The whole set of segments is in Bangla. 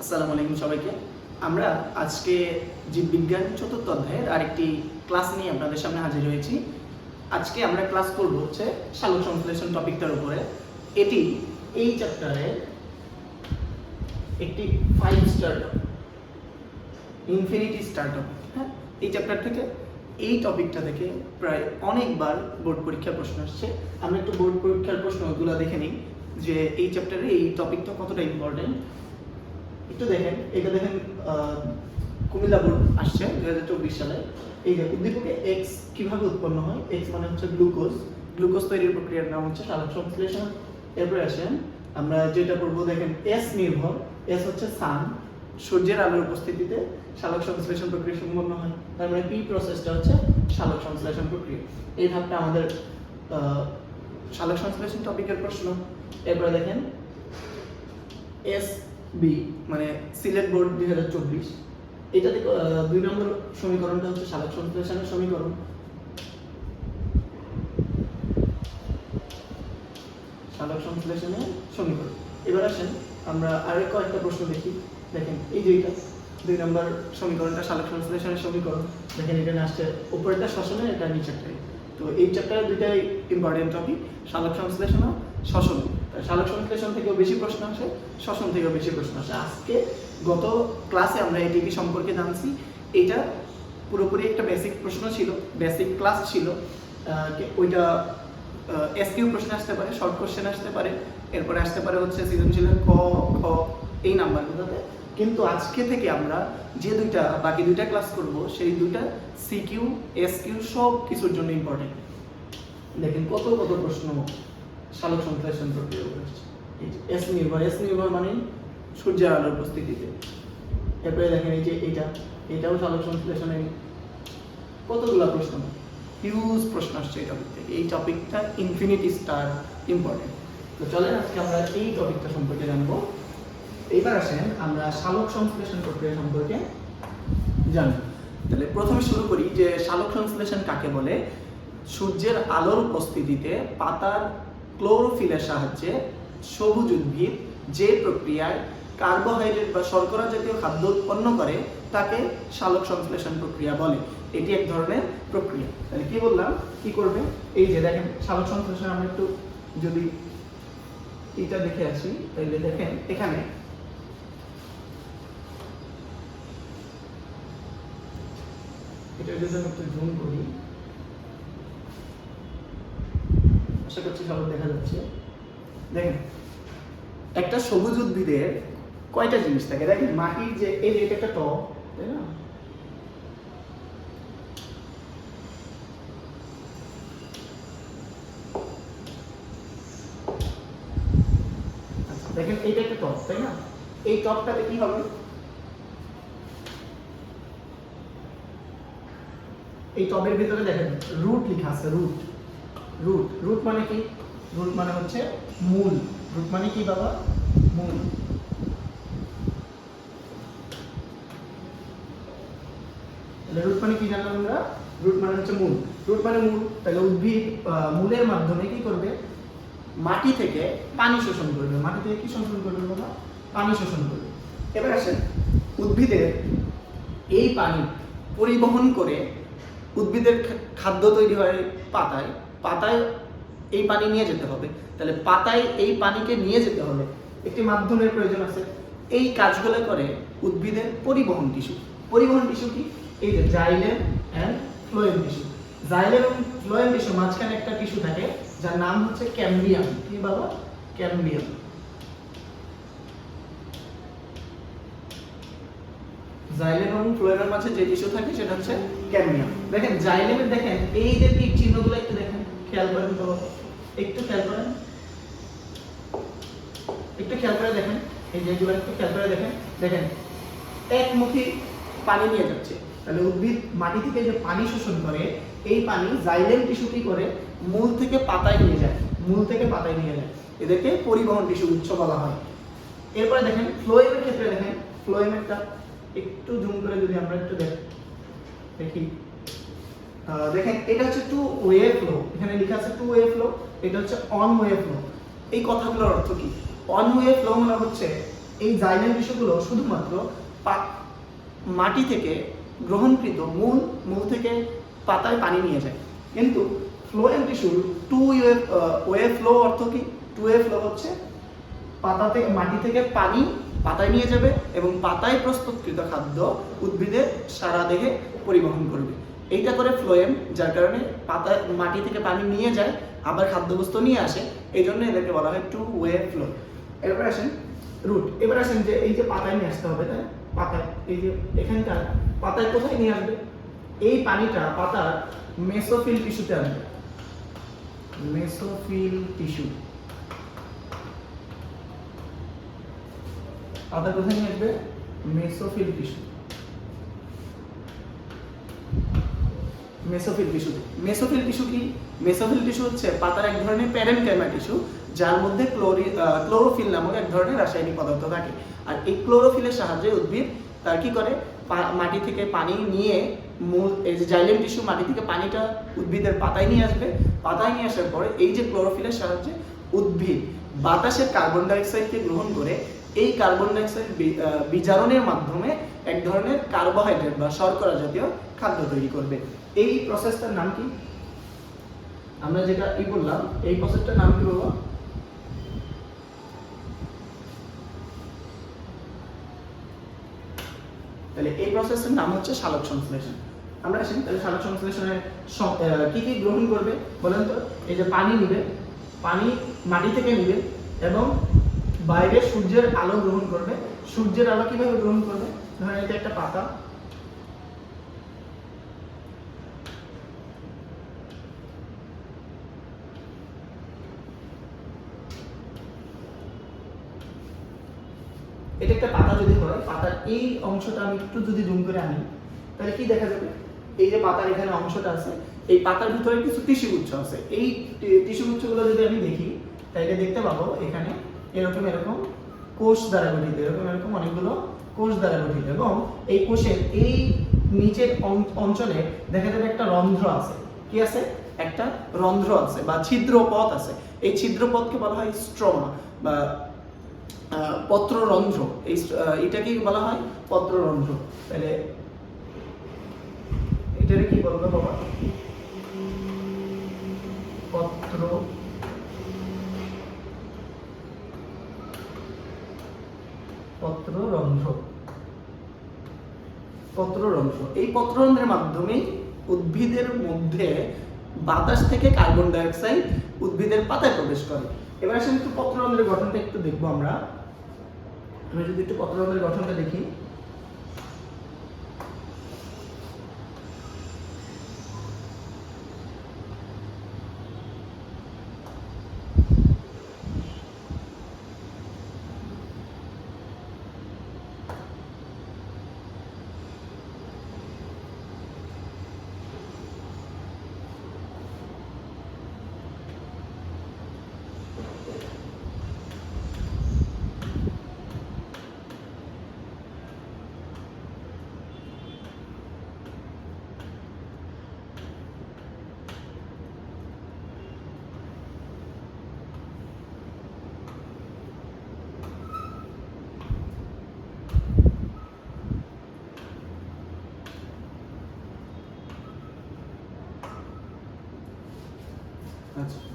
আসসালামু আলাইকুম সবাইকে। আমরা আজকে জীববিজ্ঞান চতুর্থ অধ্যায়ের আরেকটি ক্লাস নিয়ে আপনাদের সামনে হাজির হয়েছি। আজকে আমরা ক্লাস করব হচ্ছে সালোক সংশ্লেষণ টপিকটার উপরে। এটি এই চ্যাপ্টারের একটি 5 star topic, infinity star topic. হ্যাঁ, এই চ্যাপ্টার থেকে এই টপিকটা থেকে প্রায় অনেকবার বোর্ড পরীক্ষার প্রশ্ন আসছে। আমরা একটু বোর্ড পরীক্ষার প্রশ্নগুলো দেখে নিই যে এই চ্যাপ্টারে এই টপিকটা কতটা ইম্পর্টেন্ট। একটু দেখেন, এটা দেখেন কুমিল্লা বোর্ড আসছে 2024 সালে। এই যে উদ্দীপকে এক্স কিভাবে উৎপন্ন হয়, এক্স মানে হচ্ছে গ্লুকোজ, গ্লুকোজ তৈরির প্রক্রিয়ার নাম হচ্ছে সালোক সংশ্লেষণ। এরপরে আসেন আমরা যেটা করবো, দেখেন এস নির্ভর, এস হচ্ছে সান, সূর্যের আলোর উপস্থিতিতে সালোক সংশ্লেষণ প্রক্রিয়া সম্পন্ন হয়। তার মানে পি প্রসেসটা হচ্ছে সালোক সংশ্লেষণ প্রক্রিয়া। এই ধাপটা আমাদের সালোক সংশ্লেষণ টপিকের প্রশ্ন। এরপরে দেখেন এস বি মানে সিলেট বোর্ড 2024, এটাতে 2 নম্বর সমীকরণটা হচ্ছে সালোক সংশ্লেষণের সমীকরণ। সালোক সংশ্লেষণের সমীকরণ। এবার আসেন আমরা আরো কয়েকটা প্রশ্ন দেখি। দেখেন এই যে এটা 2 নম্বর সমীকরণটা সালোক সংশ্লেষণের সমীকরণ। দেখেন এখানে আসছে উপরেরটা শ্বসনের, এটা নিচেরটাই। তো এই চ্যাপ্টারে দুইটাই ইম্পর্টেন্ট টপিক, সালোক সংশ্লেষণ ও শ্বসন। সালোক সংশ্লেষণ থেকেও বেশি প্রশ্ন আসে, শ্বসন থেকেও বেশি প্রশ্ন আসে। আজকে গত ক্লাসে আমরা এটিপি সম্পর্কে জানছি। এটা পুরোপুরি একটা বেসিক প্রশ্ন ছিল, বেসিক ক্লাস ছিল। ওইটা এসকিউ প্রশ্ন আসতে পারে, শর্ট কোশ্চেন আসতে পারে, এরপরে আসতে পারে হচ্ছে সৃজনশীলের ক খ এই নাম্বারগুলোতে। কিন্তু আজকে থেকে আমরা যে বাকি দুইটা ক্লাস করব, সেই দুইটা সিকিউ এসকিউ সব কিছুর জন্য ইম্পর্টেন্ট। দেখেন কত কত প্রশ্ন সালোক সংশ্লেষণ প্রক্রিয়া আসছে। এস নির্ভর মানে সূর্যের আলোর উপস্থিতিতে। এরপরে দেখেন এই যে এটাও সালোক সংশ্লেষণের কতগুলো প্রশ্ন, হিউজ প্রশ্ন আসছে এই টপিক থেকে। এই টপিকটা ইনফিনিটি স্টার ইম্পর্টেন্ট। তো চলেন আজকে আমরা এই টপিকটা সম্পর্কে জানবো। এইবার আসেন আমরা সালোক সংশ্লেষণ প্রক্রিয়া সম্পর্কে জানবো। তাহলে প্রথমে শুরু করি যে সালোক সংশ্লেষণ কাকে বলে। সূর্যের আলোর উপস্থিতিতে পাতার ক্লোরোফিলের সাহায্যে সবুজ উদ্ভিদ যে প্রক্রিয়ায় কার্বোহাইড্রেট বা শর্করা জাতীয় খাদ্য উৎপন্ন করে তাকে সালোক সংশ্লেষণ প্রক্রিয়া বলে। এটি এক ধরনের প্রক্রিয়া। তাহলে কি বললাম, কি করবে, এই যে দেখেন সালোক সংশ্লেষণ আমরা একটু যদি এটা দেখে আসি, তাহলে দেখেন এখানে এটা যদি আমি একটু জুম করি, আশা করছি সব দেখা যাচ্ছে। দেখেন একটা সবুজ উদ্ভিদের কয়টা জিনিস থাকে। দেখেন মাটির যে এই যে একটা টব, তাই না, দেখেন এইটা একটা টব, তাই না। এই টবটাতে কি হবে, এই টবের ভিতরে দেখেন রুট লেখা আছে। রুট মানে কি, রুট মানে হচ্ছে মূল। রুট মানে কি বাবা, মূল। রুট মানে কি জানলাম আমরা, রুট মানে হচ্ছে মূল। রুট মানে মূল, তাহলে উদ্ভিদ মূলের মাধ্যমে কি করবে, মাটি থেকে পানি শোষণ করবে। মাটি থেকে কি শোষণ করবে বাবা, পানি শোষণ করবে। এবার আসেন উদ্ভিদের এই পানি পরিবহন করে, উদ্ভিদের খাদ্য তৈরি হয় পাতায়, পাতায় এই পানি নিয়ে যেতে হবে। তাহলে পাতায় এই পানিকে নিয়ে যেতে হবে, একটি মাধ্যমের প্রয়োজন আছে। এই কাজগুলো করে উদ্ভিদের পরিবহন টিস্যু। পরিবহন টিস্যু কি, এই যে xylem and phloem tissue. Xylem এবং ফ্লোয়েম টিস্যু মাঝখানে একটা টিস্যু থাকে যার নাম হচ্ছে ক্যাম্বিয়াম। কি বাবা, ক্যাম্বিয়াম। জাইলেম এবং ফ্লোয়েমের মাঝে যে টিস্যু থাকে সেটা হচ্ছে ক্যাম্বিয়াম। দেখেন জাইলেমের, দেখেন এই যে টিক চিহ্নগুলো একটু দেখেন, খেয়াল করেন তো, একটু খেয়াল করেন, একটু খেয়াল করে দেখেন, এই যেগুলো একটু খেয়াল করে দেখেন। দেখেন একমুখী পানি নিয়ে যাচ্ছে। তাহলে উদ্ভিদ মাটি থেকে যে পানি শোষণ করে, এই পানি জাইলেম টিস্যু কি করে, মূল থেকে পাতায় নিয়ে যায়, মূল থেকে পাতায় নিয়ে যায়। এদেরকে পরিবহন টিস্যু উৎস বলা হয়। এরপরে দেখেন ফ্লোয়েমের ক্ষেত্রে, দেখেন ফ্লোয়েমেরটা একটু জুম করে যদি আমরা একটু দেখি, দেখেন এটা হচ্ছে টু ওয়ে ফ্লো। এখানে লেখা আছে টু ওয়ে ফ্লো, এটা হচ্ছে অন ওয়ে ফ্লো। এই কথাগুলোর অর্থ কি, অন ওয়ে ফ্লো মানে হচ্ছে এই জাইলেম টিস্যুগুলো শুধুমাত্র মাটি থেকে গ্রহণকৃত মূল থেকে পাতায় পানি নিয়ে যায়। কিন্তু ফ্লোয়েম টিস্যুর টু ওয়ে ফ্লো অর্থ কি? টু ওয়ে ফ্লো হচ্ছে মাটি থেকে পানি পাতায় নিয়ে যাবে এবং পাতায় প্রস্তুতকৃত খাদ্য উদ্ভিদের সারা দেহে পরিবহন করবে। এইটা করে ফ্লোয়েম, যার কারণে মাটি থেকে পানি নিয়ে যায় আবার খাদ্যবস্তু নিয়ে আসে, এই জন্য এদেরকে বলা হয় টু ওয়ে ফ্লো। এরপর আসেন রুট। এবার আসেন যে এই যে পাতায় নিয়ে আসতে হবে, তাই পাতায় এই যে এখানকার পাতায় কোথায় নিয়ে আসবে? এই পানিটা পাতার মেসোফিল টিস্যুতে আসবে। মেসোফিল টিস্যু পাতা কোথায় নিয়ে আসবে? Mesophyll tissue. মেসোফিল টিস্যু কি? মেসোফিল টিস্যু হচ্ছে পাতার এক ধরনের প্যারেনকাইমা টিস্যু, যার মধ্যে ক্লোরোফিল নামক এক ধরনের রাসায়নিক পদার্থ থাকে। আর এই ক্লোরোফিলের সাহায্যে উদ্ভিদ তার কি করে? মাটি থেকে পানি নিয়ে এই যে জাইলেম টিস্যু মাটি থেকে পানিটা উদ্ভিদের পাতায় নিয়ে আসবে। পাতায় নিয়ে আসার পরে এই যে ক্লোরোফিলের সাহায্যে উদ্ভিদ বাতাসের কার্বন ডাইঅক্সাইডকে গ্রহণ করে এই কার্বন ডাইঅক্সাইড বিজারণের মাধ্যমে এক ধরনের কার্বোহাইড্রেট বা শর্করা জাতীয় খাদ্য তৈরি করবে। এই প্রসেসটার নাম কি? আমরা যেটা বললাম, এই প্রসেসটার নাম কি বলবো? তাহলে এই প্রসেসের নাম হচ্ছে সালোক সংশ্লেষণ। আমরা আসি তাহলে সালোক সংশ্লেষণের কি কি গ্রহণ করবে বলেন তো? এই যে পানি নিবে, পানি মাটি থেকে নিবে এবং বাইরে সূর্যের আলো গ্রহণ করবে। সূর্যের আলো কিভাবে গ্রহণ করবে? ধরেন এটা একটা পাতা, এটা একটা পাতা যদি হয়, পাতার এই অংশটা আমি একটু যদি জুম করে আনি তাহলে কি দেখা যাবে? এই যে পাতার এখানে অংশটা আছে, এই পাতার ভিতরে কিছু টিস্যুগুচ্ছ আছে। এই টিস্যুগুচ্ছগুলো যদি আমি দেখি তাহলে দেখতে পাবো এখানে এরকম কোষ দ্বারা গঠিত, এরকম অনেকগুলো কোষ দ্বারা গঠিত। এবং এই কোষের এই নিচের অঞ্চলে দেখা যাবে একটা রন্ধ্র আছে। কি আছে? একটা রন্ধ্র আছে বা ছিদ্রপথ আছে। এই ছিদ্রপথকে বলা হয় স্ট্রোমা বা পত্ররন্ধ্র। এটাকে বলা হয় পত্ররন্ধ্র। তাহলে এটারে কি বলবো বাবা? পত্ররন্ধ্র। এই পত্ররন্ধ্রের মাধ্যমে উদ্ভিদের মধ্যে বাতাস থেকে কার্বন ডাইঅক্সাইড উদ্ভিদের পাতায় প্রবেশ করে। এবার আসলে একটু পত্ররন্ধ্রের গঠনটা একটু দেখবো আমরা যদি একটু পত্ররন্ধ্রের গঠনটা দেখি।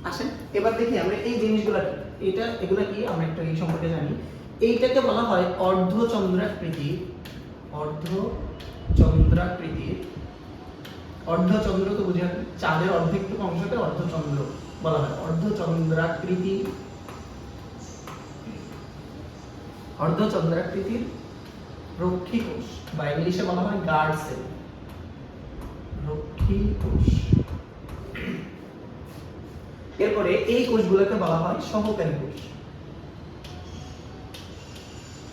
আসেন এবার দেখি আমরা এই জিনিসগুলো কি। এগুলা কি আমরা একটু এই সম্পর্কে জানি। এইটাকে বলা হয় অর্ধচন্দ্রাকৃতির। অর্ধচন্দ্র তো বুঝেন, চাঁদের অর্ধেকটুকু অংশকে অর্ধচন্দ্র বলা হয়। অর্ধচন্দ্রাকৃতির রক্ষী কোষ বা ইংলিশে বলা হয় গার্ড সেল। রক্ষী কোষ। এরপরে এই কোষগুলোকে বলা হয় সহকারী কোষ।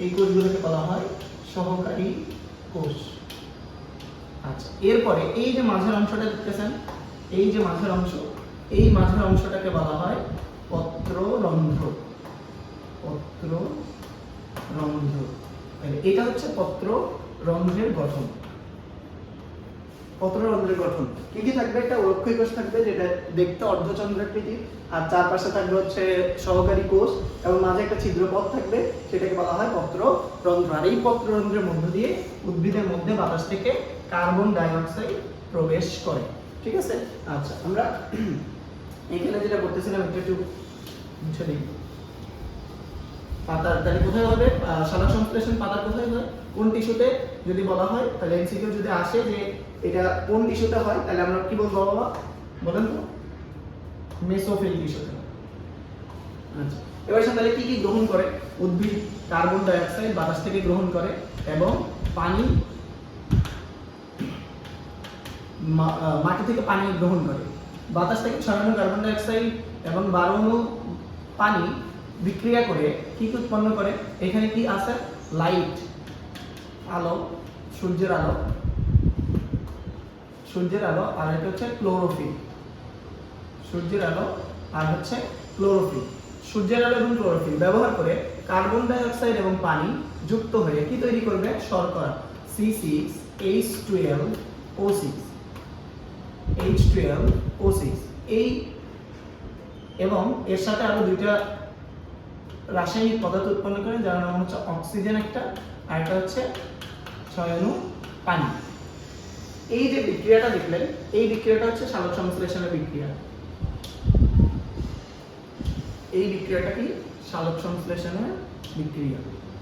এই কোষগুলোকে বলা হয় সহকারী কোষ। আচ্ছা, এরপরে এই যে মাঝের অংশটা দেখতেছেন, এই যে মাঝের অংশ, এই মাঝের অংশটাকে বলা হয় পত্ররন্ধ্র। এটা হচ্ছে পত্ররন্ধ্রের গঠন। পত্ররন্ধ্রের গঠন কি কি থাকবে? একটা অক্ষয় কোষ থাকবে যেটা দেখতে অর্ধচন্দ্রাকৃতি, আর চারপাশে থাকবে হচ্ছে সহকারী কোষ, এবং মাঝে একটা ছিদ্রপথ থাকবে, সেটাকে বলা হয় পত্ররন্ধ্র। আর এই পত্ররন্ধ্রের মধ্য দিয়ে উদ্ভিদের মধ্যে বাতাস থেকে কার্বন ডাই অক্সাইড প্রবেশ করে। ঠিক আছে? আচ্ছা, আমরা এখানে যেটা করতেছিলাম একটু মুছে দিই। পাতার তাহলে কোথায় হবে? সালোক সংশ্লেষণ পাতার কোথায় হয়? কোন টিস্যুতে যদি বলা হয়, তাহলে এমসিকিউ যদি আসে যে এটা কোন টিস্যুতে হয়, তাহলে আমরা কি বলবো বাবা? বলেন তো। মেসোফিল টিস্যুতে। আচ্ছা, এবার তাহলে কি কি গ্রহণ করে? উদ্ভিদ কার্বন ডাই অক্সাইড বাতাস থেকে গ্রহণ করে, এবং পানি মাটি থেকে পানি গ্রহণ করে। বাতাস থেকে 6 অণু কার্বন ডাই অক্সাইড এবং 12 অণু পানি বিক্রিয়া করে কি কি উৎপন্ন করে? এখানে কি আছে? লাইট, আলো, সূর্যের আলো, আর এটা হচ্ছে ক্লোরোফিল। সূর্যের আলো আর হচ্ছে ক্লোরোফিল। সূর্যের আলো এবং ক্লোরোফিল ব্যবহার করে কার্বন ডাই অক্সাইড এবং পানি যুক্ত হয়ে কি তৈরি করবে? শর্করা C6H12O6। এই এবং এর সাথে আরো দুইটা রাসায়নিক পদার্থ উৎপন্ন করে, যার নাম হচ্ছে অক্সিজেন একটা, আর একটা হচ্ছে 6 অণু পানি। এই যে বিক্রিয়াটা দেখলেন, এই বিক্রিয়াটা হচ্ছে সালোক সংশ্লেষণের বিক্রিয়া। এই বিক্রিয়াটা কি? সালোক সংশ্লেষণের বিক্রিয়া।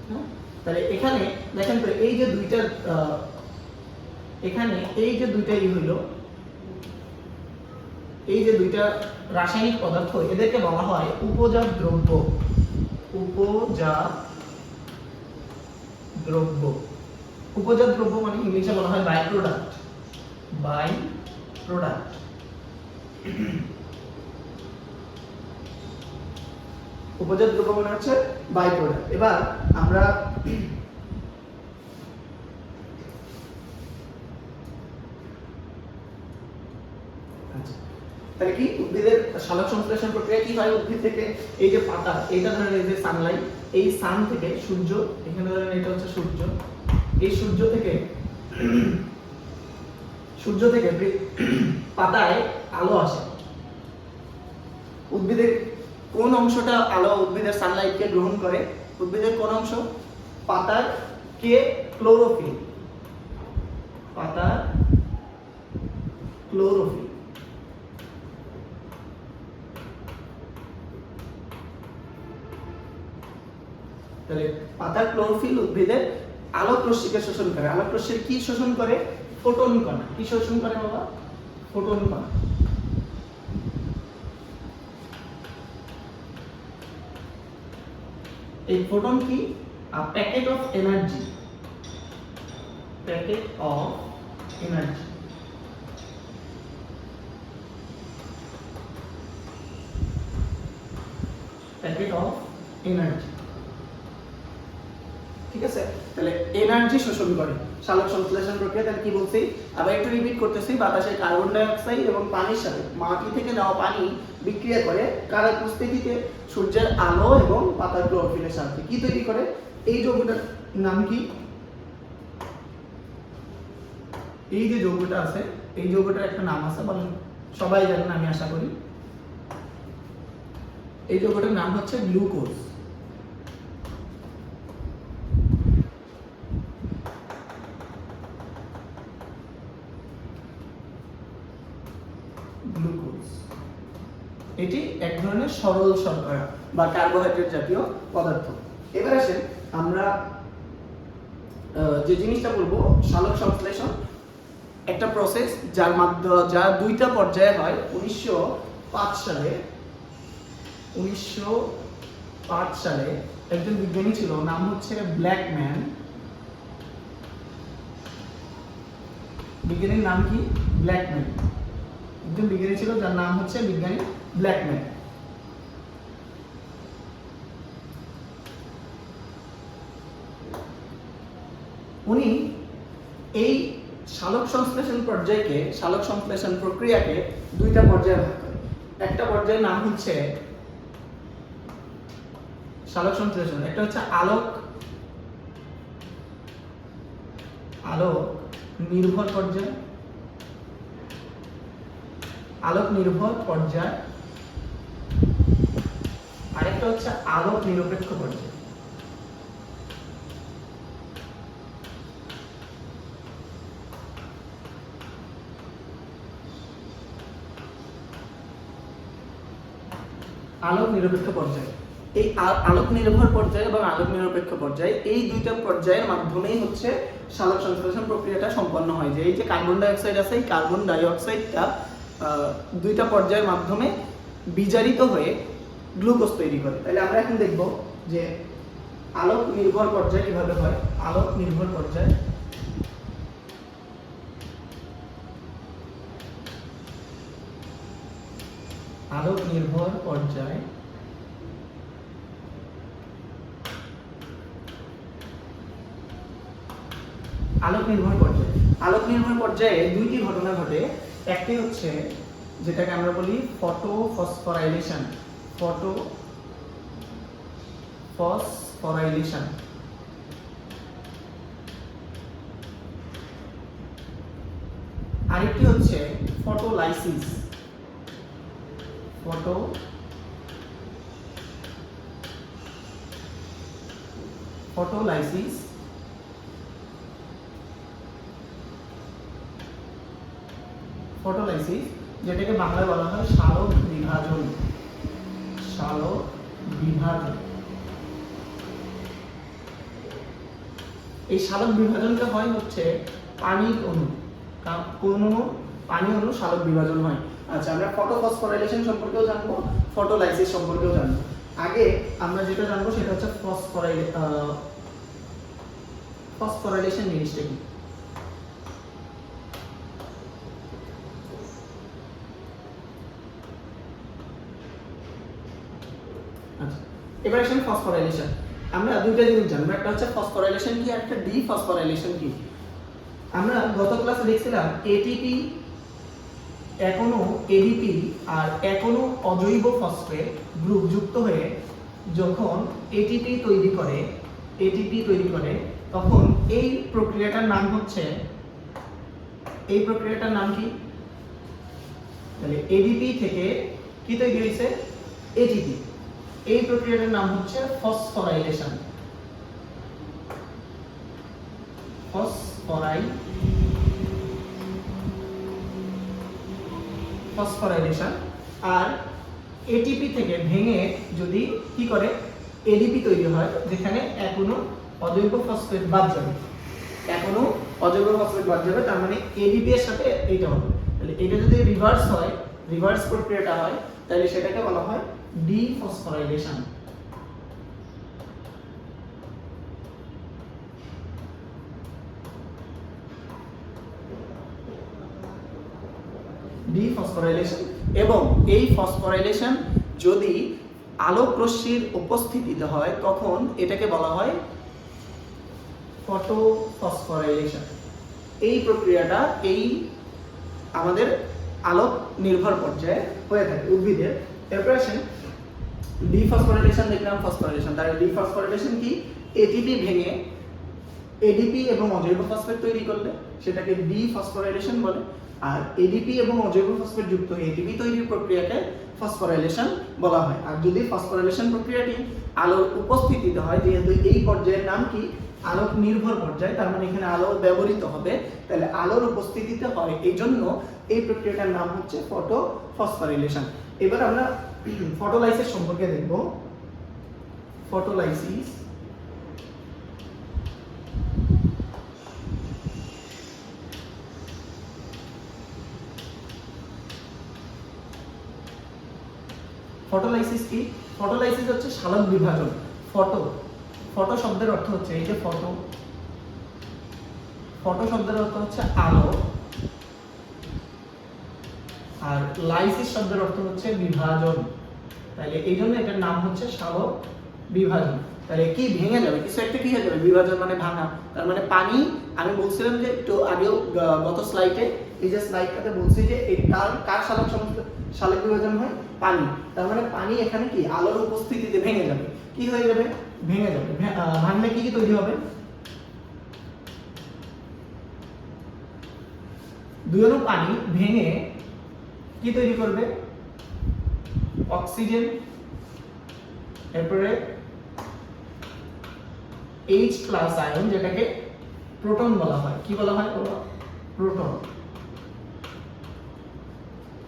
হ্যাঁ, তাহলে এখানে দেখেন তো এই যে দুইটা হইলো, এই যে দুইটা রাসায়নিক পদার্থ, এদেরকে বলা হয় উপজাত দ্রব্য। উপজাত দ্রব্য মানে ইংলিশে বলা হয় বাই প্রোডাক্ট। উপজাত দ্রব্য মানে হচ্ছে বাই প্রোডাক্ট। এবার আমরা তাহলে কি উদ্ভিদের সালোক সংশ্লেষণ প্রক্রিয়া কি হয়? উদ্ভিদ থেকে এই যে পাতা, এইটা ধরেন এই যে সানলাইট, এই সান থেকে সূর্য, এখানে ধরেন এটা হচ্ছে সূর্য, এই সূর্য থেকে পাতায় আলো আসে। উদ্ভিদের কোন অংশটা আলো উদ্ভিদের সানলাইটকে গ্রহণ করে? উদ্ভিদের কোন অংশ? পাতার কে ক্লোরোফিল। তাহলে পাতার ক্লোরোফিল উদ্ভিদের আলোক রশ্মিকে শোষণ করে। আলোক রশ্মির কি শোষণ করে? ফোটন কণা। কি শোষণ করে বাবা? ফোটন কণা। এই ফোটন কি? Packet of energy. ঠিক আছে? তাহলে এনার্জি শোষণ করে সালোক সংশ্লেষণ প্রক্রিয়া। তাহলে কি বলছি? আবার একটু রিপিট করতেছি। বাতাসে কার্বন ডাই অক্সাইড এবং পানির সাথে মাটি থেকে নেওয়া পানি বিক্রিয়া করে কার উপস্থিতিতে? সূর্যের আলো এবং পাতার ক্লোরোফিলের সাথে। কি তৈরি করে? এই যৌগটার নাম কি? এই যে যৌগটা আছে, এই যৌগটার একটা নাম আছে, বলেন। সবাই জানেন আমি আশা করি। এই যৌগটার নাম হচ্ছে গ্লুকোজ। এটি এক ধরনের সরল শর্করা বা কার্বোহাইড্রেট জাতীয় পদার্থ। এবার আসেন আমরা যে জিনিসটা বলবো, সালোক সংশ্লেষণ একটা প্রসেস যার মাধ্যমে যা দুইটা পর্যায়ে হয়। 1905 সালে একজন বিজ্ঞানী ছিল, নাম হচ্ছে ব্ল্যাকম্যান। বিজ্ঞানীর নাম কি? ব্ল্যাকম্যান। একজন বিজ্ঞানী ছিল যার নাম হচ্ছে বিজ্ঞানী ব্ল্যাকম্যান। উনি এই সালোক সংশ্লেষণ প্রক্রিয়াকে দুইটা পর্যায়ে ভাগ করে। একটা পর্যায়ের নাম হচ্ছে সালোক সংশ্লেষণ, একটা হচ্ছে আলোক নির্ভর পর্যায়, আলোক নির্ভর পর্যায়, আরেকটা হচ্ছে আলোক নিরপেক্ষ পর্যায়। আলোক নিরপেক্ষ পর্যায়, এই আলোক নির্ভর পর্যায় এবং আলোক নিরপেক্ষ পর্যায়, এই দুইটা পর্যায়ের মাধ্যমেই হচ্ছে সালোক সংশ্লেষণ প্রক্রিয়াটা সম্পন্ন হয়। যে এই যে কার্বন ডাই অক্সাইড আছে, এই কার্বন ডাই অক্সাইডটা দুইটা পর্যায়ের মাধ্যমে বিজারিত হয়ে গ্লুকোজ তৈরি করে। তাহলে আমরা এখন দেখব যে আলোক নির্ভর পর্যায় কিভাবে হয়। আলোক নির্ভর পর্যায়, আলোক নির্ভর পর্যায় আলোক নির্ভর পর্যায়, আলোক নির্ভর পর্যায়ে দুইটি ঘটনা ঘটে। একটি হচ্ছে যেটাকে আমরা বলি ফটোফসফোরাইলেশন, ফটোফসফোরাইলেশন। আরেকটি হচ্ছে ফটোলাইসিস, ফটোলাইসিস। ফটোলাইসিস যেটাকে বাংলায় বলা হয় সালোক বিভাজন, সালোক বিভাজন। এই সালোক বিভাজনটা হয় হচ্ছে পানির অণু, কোন অণু? পানি অণু সালোক বিভাজন হয়। আচ্ছা, আমরা ফটোফসফোরাইলেশন সম্পর্কেও জানবো, ফটোলাইসিস সম্পর্কেও জানবো। আগে আমরা যেটা জানবো সেটা হচ্ছে ফসফোরাইলেশন জিনিসটা কি। আচ্ছা, এবার আসেন ফসফোরাইলেশন। আমরা দুইটা জিনিস জানবো, একটা হচ্ছে ফসফোরাইলেশন কি আর একটা ডিফসফোরাইলেশন কি। আমরা গত ক্লাসে দেখছিলাম এটিপি এখনো এডিপি আর এখনো অজৈব ফসফেট গ্রুপ যুক্ত হয়ে যখন এটিপি তৈরি করে তখন এই প্রক্রিয়াটার নাম হচ্ছে, এই প্রক্রিয়াটার নাম কি? তাহলে এডিপি থেকে কি তৈরি হয়েছে? এটিপি। এই প্রক্রিয়াটার নাম হচ্ছে ফসফোরাইলেশন, ফসফোরাইলেশন। আর এটিপি থেকে ভেঙে যদি কি করে এডিপি তৈরি হয়, যেখানে এখনো অজৈব ফসফেট বাদ যাবে, তার মানে এডিপি এর সাথে এইটা হবে। তাহলে এটা যদি রিভার্স প্রক্রিয়াটা হয়, তাহলে সেটাকে বলা হয় ডিফসফোরাইলেশন। ডিফসফোরাইলেশন। এবং এই ফসফোরাইলেশন যদি আলোক রশ্মির উপস্থিতিতে হয় তখন এটাকে বলা হয় ফটোফসফোরাইলেশন। এই প্রক্রিয়াটা এই আমাদের আলোক নির্ভর পর্যায়ে হয়ে থাকে উদ্ভিদের। এরপর আসেন ডিফসফোরাইলেশন, দেখলাম ফসফোরাইলেশন। তার ডিফসফোরাইলেশন কি? এটিপি ভেঙে এডিপি এবং অজৈব ফসফেট তৈরি করলে সেটাকে ডিফসফোরাইলেশন বলে। আর এডিপি এবং অজৈব ফসফেট যুক্ত হয়ে এটিপি তৈরির প্রক্রিয়াকে ফসফোরাইলেশন বলা হয়। আর যদি ফসফোরাইলেশন প্রক্রিয়াটি আলোর উপস্থিতিতে হয়, যেহেতু এই পর্যায়ের নাম কি? আলোক নির্ভর পর্যায়, তার মানে এখানে আলো ব্যবহৃত হবে, তাহলে আলোর উপস্থিতিতে হয়, এই জন্য এই প্রক্রিয়াটার নাম হচ্ছে ফটোফসফোরাইলেশন। এবার আমরা ফটোলাইসিস সম্পর্কে দেখব। ফটোলাইসিস কি? ফটোলাইসিস হচ্ছে সালোক বিভাজন। ফটো শব্দের অর্থ হচ্ছে এই যে ফটো শব্দের অর্থ হচ্ছে আলো, আর লাইসিস শব্দের অর্থ হচ্ছে বিভাজন। তাহলে এই জন্য এটার নাম হচ্ছে সালোক বিভাজন। তাহলে কি ভেঙে যাবে, কিছু একটা কি হয়ে যাবে? বিভাজন মানে ভাঙা। তার মানে পানি, আমি বলছিলাম যে একটু আগেও গত স্লাইডে, এই যে স্লাইডটাতে বলছি যে এই কার সালোক বিভাজন হয়? পানি। তার মানে পানি এখানে কি আলোর উপস্থিতিতে ভেঙে যাবে। কি হয়ে যাবে? ভেঙে যাবে। ভাঙলে কি তৈরি হবে? দুই অণু পানি ভেঙে কি তৈরি করবে? অক্সিজেন, এরপরে H প্লাস আয়ন, যেটাকে প্রোটন বলা হয়। কি বলা হয়? প্রোটন,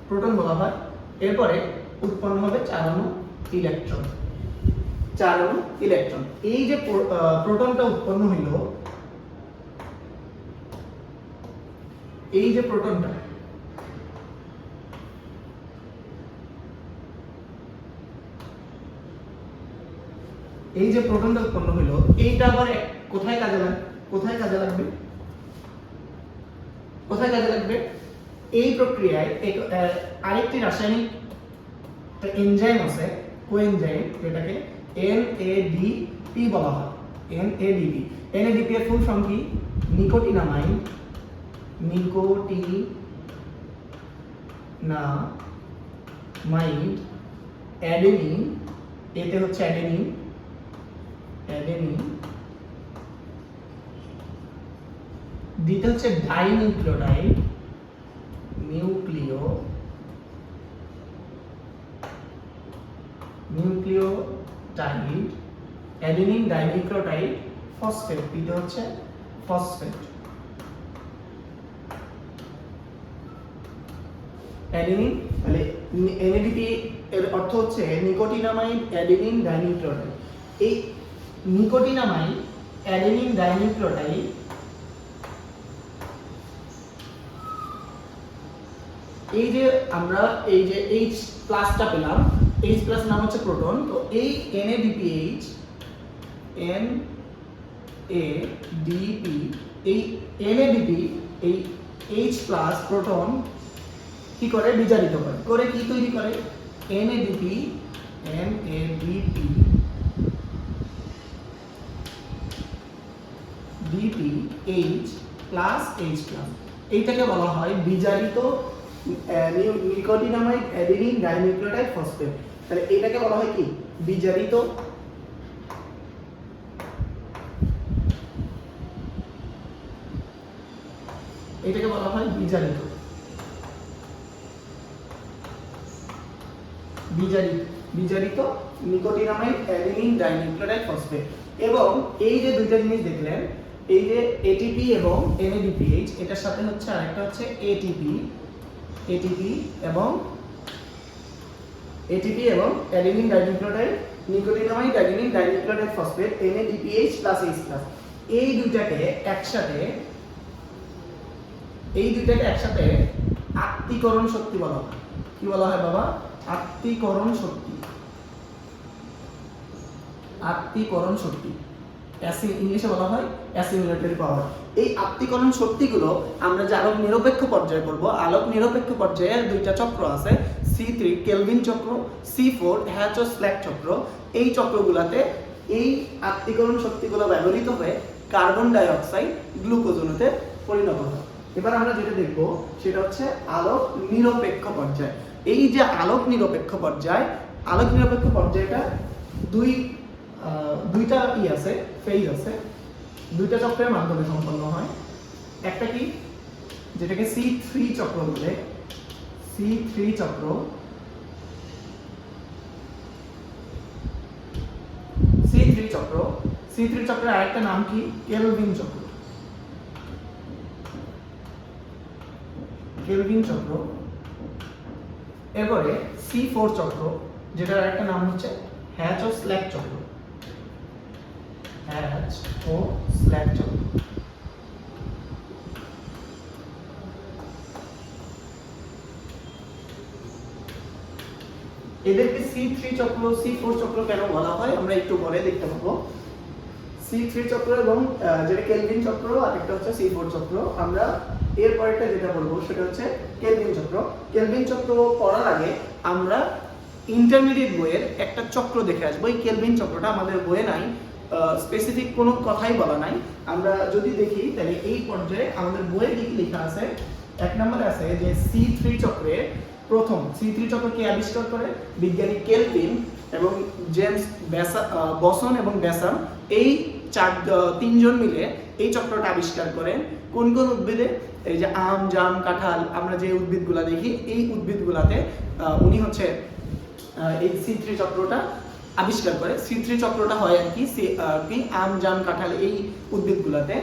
প্রোটন বলা হয়। এরপরে উৎপন্ন হবে 4 অণু ইলেকট্রন, 4 অণু ইলেকট্রন। এই যে প্রোটনটা উৎপন্ন হইল, এই যে প্রোটনটা, এই যে প্রোটনটা উৎপন্ন হইল, এইটা আবার কোথায় কাজে লাগবে? কোথায় কাজে লাগবে? কোথায় কাজে লাগবে? এই প্রক্রিয়ায় আরেকটি রাসায়নিক এনজাইম আছে, কোএনজাইম, যেটাকে NADP বলা হয়। NADP, NADP এর ফুল ফর্ম কি? নিকোটিনামাইড, নিকোটিনামাইড, অ্যাডেনিন, এতে হচ্ছে অ্যাডেনিন, অ্যাডেনিন, দিতে হচ্ছে dinucleotide, nucleotide, adenine dinucleotide, phosphate, দিতে হচ্ছে ফসফেট। অ্যাডেনিন, তাহলে NADP এর অর্থ হচ্ছে নিকোটিনামাইড অ্যাডেনিন ডাইনিউক্লিওটাইড। এই নিকোটিনামাইড অ্যাডেনিন ডাইনিউক্লিওটাইড এই যে আমরা এই যে H প্লাসটা পেলাম, H প্লাস নাম হচ্ছে প্রোটন। তো এই NADPH, NADP, এই NADP এই H প্লাস প্রোটন কি করে? বিজারিত করে। করে কি তৈরি করে? NADP, DPH plus H plus, এইটাকে বলা হয় বিজারিত নিকোটিনামাইড অ্যাডেনিন ডাইনিউক্লিওটাইড ফসফেট। তাহলে এটাকে বলা হয় কি? বিজারিত এটাকে বলা হয় বিজারিত বিজারিত নিকোটিনামাইড অ্যাডেনিন ডাইনিউক্লিওটাইড ফসফেট। এবং এই যে দুইটা জিনিস দেখলেন, এই যে ATP এবং NADPH, এটার সাথে হচ্ছে আরেকটা হচ্ছে ATP এবং adenine dinucleotide nicotinamide adenine dinucleotide phosphate, NADPH plus H plus, এই দুইটাকে একসাথে আত্তীকরণ শক্তি বলা হয়। কি বলা হয় বাবা? আত্তীকরণ শক্তি। ইংলিশে বলা হয় অ্যাসিমিলেটরি পাওয়ার। এই আত্তীকরণ শক্তিগুলো আমরা যে আলোক নিরপেক্ষ পর্যায়ে করব, আলোক নিরপেক্ষ পর্যায়ে দুইটা চক্র আছে, C3 কেলভিন চক্র, C4 হ্যাচ-স্ল্যাক চক্র। এই চক্রগুলোতে এই আত্তীকরণ শক্তিগুলো ব্যবহৃত হয়ে কার্বন ডাই অক্সাইড গ্লুকোজ অণুতে পরিণত হয়। এবার আমরা যেটা দেখব সেটা হচ্ছে আলোক নিরপেক্ষ পর্যায়। এই যে আলোক নিরপেক্ষ পর্যায়টা দুইটা আছে, ফেজ আছে, দুইটা চক্রের মাধ্যমে সম্পন্ন হয়। একটা কি? যেটাকে C3 চক্র বলে, C3 চক্র। C3 চক্রের আরেকটা নাম কি? কেলভিন চক্র। এরপরে C4 চক্র, যেটার আরেকটা নাম হচ্ছে হ্যাচ-স্ল্যাক চক্র। এদেরকে C3 চক্র, C4 চক্র কেন বলা হয় আমরা একটু পরে দেখতে পাবো। C3 চক্র এবং যেটা কেলভিন চক্র, আর একটা হচ্ছে C4 চক্র। আমরা এরপরটা যেটা বলবো সেটা হচ্ছে কেলভিন চক্র। কেলভিন চক্র পড়ার আগে আমরা ইন্টারমিডিয়েট বইয়ের একটা চক্র দেখে আসবো। এই কেলভিন চক্রটা আমাদের বইয়ে নাই, স্পেসিফিক কোনো কথাই বলা নাই। আমরা যদি দেখি তাহলে এই পর্যায়ে আমাদের বইয়ে কি লেখা আছে, এক নম্বরে আছে যে C3 চক্রে প্রথম C3 চক্র কে আবিষ্কার করে? বিজ্ঞানী কেলভিন এবং জেমস বসন এবং বেসাম এই তিনজন মিলে এই চক্রটা আবিষ্কার করেন। কোন কোন উদ্ভিদে? এই যে আম, জাম, কাঁঠাল, আমরা যে উদ্ভিদগুলা দেখি এই উদ্ভিদগুলাতে উনি হচ্ছে এই C3 চক্রটা আবিষ্কার করে। C3 চক্রটা হয় আর কি আম, জাম, কাঁঠাল এই উদ্ভিদগুলাতে।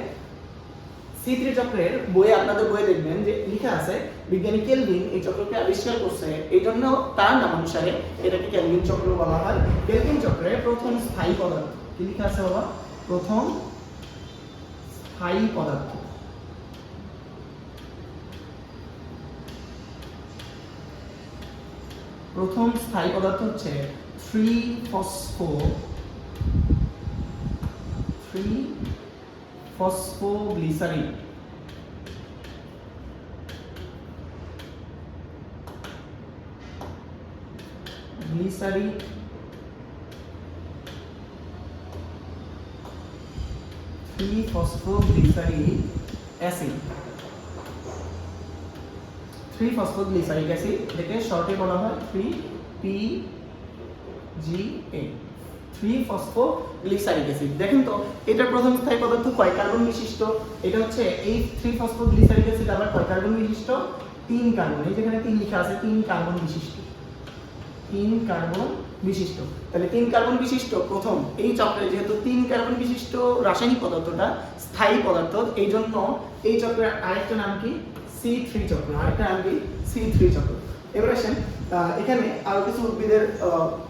C3 চক্রের বইয়ে, আপনাদের বইয়ে দেখবেন যে লেখা আছে বিজ্ঞানী কেলভিন এই চক্রকে আবিষ্কার করছে, এই জন্য তার নাম অনুসারে এটাকে কেলভিন চক্র বলা হয়। কেলভিন চক্রের প্রথম স্থায়ী পদার্থ কি লেখা আছে বাবা? প্রথম স্থায়ী পদার্থ, প্রথম স্থায়ী পদার্থ হচ্ছে 3-ফসফোগ্লিসারিড। গ্লিসারিড 3-ফসফোগ্লিসারিক অ্যাসিড। 3-ফসফোগ্লিসারিক অ্যাসিড, এটাকে শর্টে বলা হয় 3PGA, 3-ফসফোগ্লিসারিক অ্যাসিড। দেখেন তো এটার প্রথম স্থায়ী পদার্থ কয় কার্বন বিশিষ্ট? এটা হচ্ছে এই 3-ফসফোগ্লিসারিক অ্যাসিড আবার কয় কার্বন বিশিষ্ট? 3 কার্বন। এই যেখানে 3 লেখা আছে, 3 কার্বন বিশিষ্ট, 3 কার্বন বিশিষ্ট। তাহলে 3 কার্বন বিশিষ্ট প্রথম এই চক্রে, যেহেতু 3 কার্বন বিশিষ্ট রাসায়নিক পদার্থটা স্থায়ী পদার্থ, এই জন্য এই চক্রের আরেকটা নাম কি? C3 চক্র। আরেকটা নাম কি? C3 চক্র। এবার আসেন, এখানে আরো কিছু উদ্ভিদের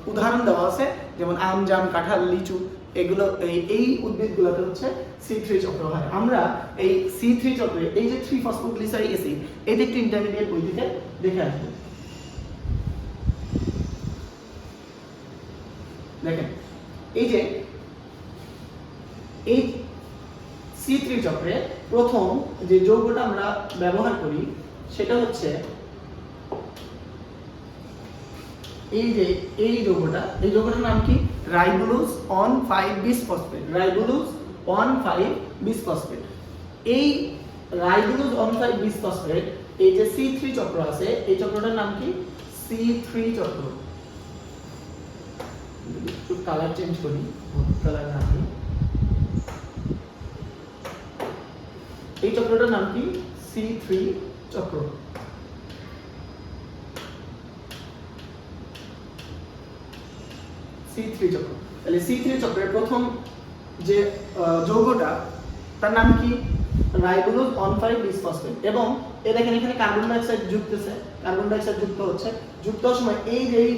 উদাহরণ দেওয়া আছে, যেমন আম, জাম, কাঁঠাল, লিচু, এগুলো এই উদ্ভিদগুলোতে হচ্ছে C3 চক্র হয়। আমরা এই C3 চক্রে এই যে 3-ফসফোগ্লিসারিক অ্যাসিড, এটা একটু ইন্টারমিডিয়েট বই থেকে দেখে আসবো। দেখেন এই যে এই C3 চক্রে প্রথম যে যৌগটা আমরা ব্যবহার করি সেটা হচ্ছে এই যে এই যৌগটার নাম কি? রাইবোলোজ 1,5-বিসফসফেট। রাইবোলোজ 1,5-বিসফসফেট। এই রাইবোলোজ 1,5-বিসফসফেট, এই যে C3 চক্র আছে, এই চক্রটার নাম কি? C3 চক্র। একটু কালার চেঞ্জ করি, কালার না করি। এই চক্রটার নাম কি? C3 চক্র। C3 চক্র। তাহলে C3 চক্রের প্রথম যে যৌগটা তার নাম কি? রাইবোলোজ 1,5-বিসফসফেট। এবং এই দেখেন এখানে কার্বন ডাই অক্সাইড যুক্ত হচ্ছে, কার্বন ডাই অক্সাইড যুক্ত হচ্ছে। যুক্ত হওয়ার সময় এই যে এই